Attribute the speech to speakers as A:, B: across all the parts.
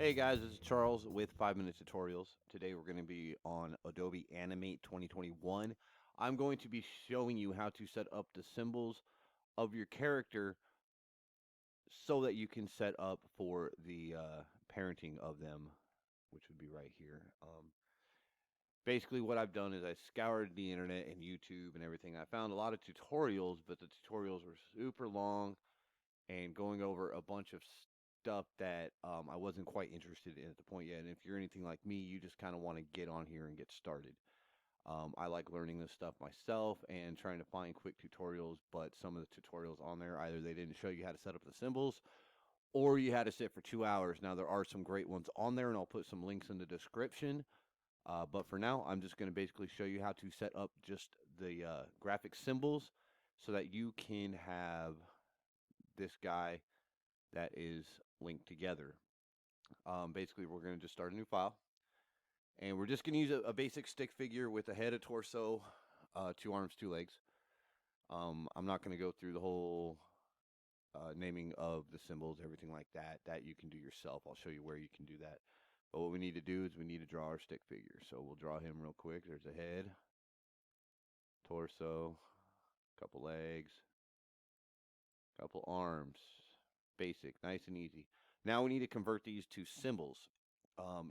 A: Hey guys, this is Charles with 5 Minute Tutorials. Today we're going to be on Adobe Animate 2021. I'm going to be showing you how to set up the symbols of your character so that you can set up for the parenting of them, which would be right here. Basically, what I've done is I scoured the internet and YouTube and everything. I found a lot of tutorials, but the tutorials were super long and going over a bunch of stuff that I wasn't quite interested in at the point yet. And if you're anything like me, you just kind of want to get on here and get started. I like learning this stuff myself and trying to find quick tutorials, but some of the tutorials on there, either they didn't show you how to set up the symbols or you had to sit for 2 hours. Now, there are some great ones on there, and I'll put some links in the description. But for now, I'm just going to basically show you how to set up just the graphic symbols so that you can have this guy that is linked together. Basically, we're going to just start a new file. And we're just going to use a basic stick figure with a head, a torso, 2 arms, 2 legs. I'm not going to go through the whole naming of the symbols, everything like that. That you can do yourself. I'll show you where you can do that. But what we need to do is we need to draw our stick figure. So we'll draw him real quick. There's a head, torso, couple legs, couple arms. Basic, nice and easy. Now we need to convert these to symbols.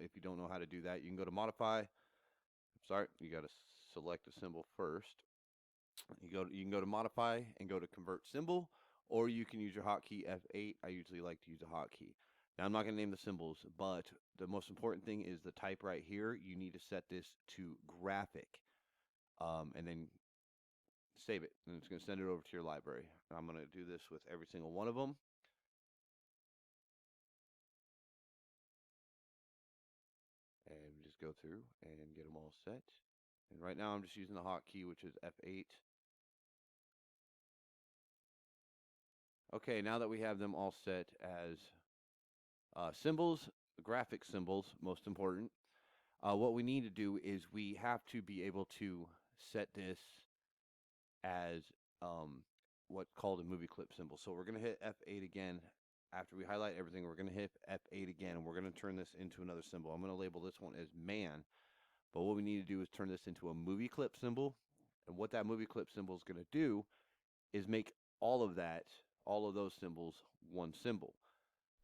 A: If you don't know how to do that, you can go to modify. Sorry, you got to select a symbol first. You can go to modify and go to convert symbol, or you can use your hotkey F8. I usually like to use a hotkey. Now I'm not going to name the symbols, but the most important thing is the type right here. You need to set this to graphic, and then save it, and it's going to send it over to your library. I'm going to do this with every single one of them. And we just go through and get them all set. And right now I'm just using the hotkey, which is F8. Okay, now that we have them all set as symbols, graphic symbols, most important, what we need to do is we have to be able to set this as what's called a movie clip symbol. So we're going to hit F8 again. After we highlight everything, we're going to hit F8 again, and we're going to turn this into another symbol. I'm going to label this one as man. But what we need to do is turn this into a movie clip symbol. And what that movie clip symbol is going to do is make all of that, all of those symbols, one symbol.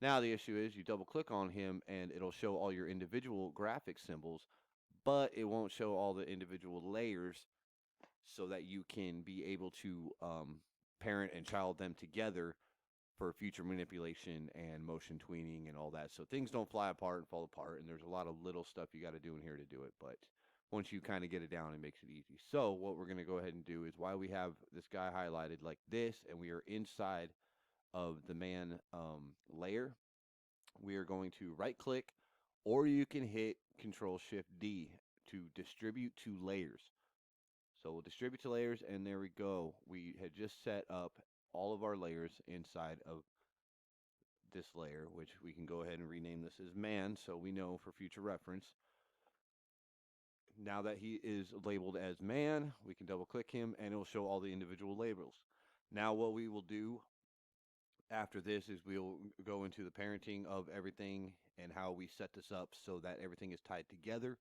A: Now the issue is you double click on him and it'll show all your individual graphic symbols, but it won't show all the individual layers so that you can be able to parent and child them together for future manipulation and motion tweening and all that. So things don't fly apart and fall apart, and there's a lot of little stuff you got to do in here to do it. But once you kind of get it down, it makes it easy. So what we're going to go ahead and do is while we have this guy highlighted like this, and we are inside of the man layer, we are going to right click, or you can hit Control Shift D to distribute to layers. So we'll distribute to layers, and there we go. We had just set up all of our layers inside of this layer, which we can go ahead and rename this as man so we know for future reference. Now that he is labeled as man, we can double click him and it will show all the individual labels. Now what we will do after this is we'll go into the parenting of everything and how we set this up so that everything is tied together.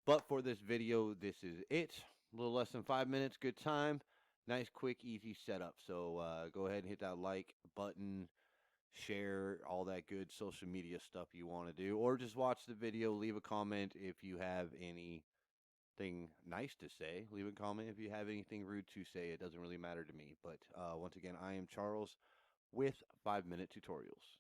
A: But for this video, this is it. A little less than 5 minutes, good time. Nice, quick, easy setup. So go ahead and hit that like button, share, all that good social media stuff you want to do, or just watch the video, leave a comment if you have anything nice to say. Leave a comment if you have anything rude to say. It doesn't really matter to me. But once again, I am Charles with 5 Minute Tutorials.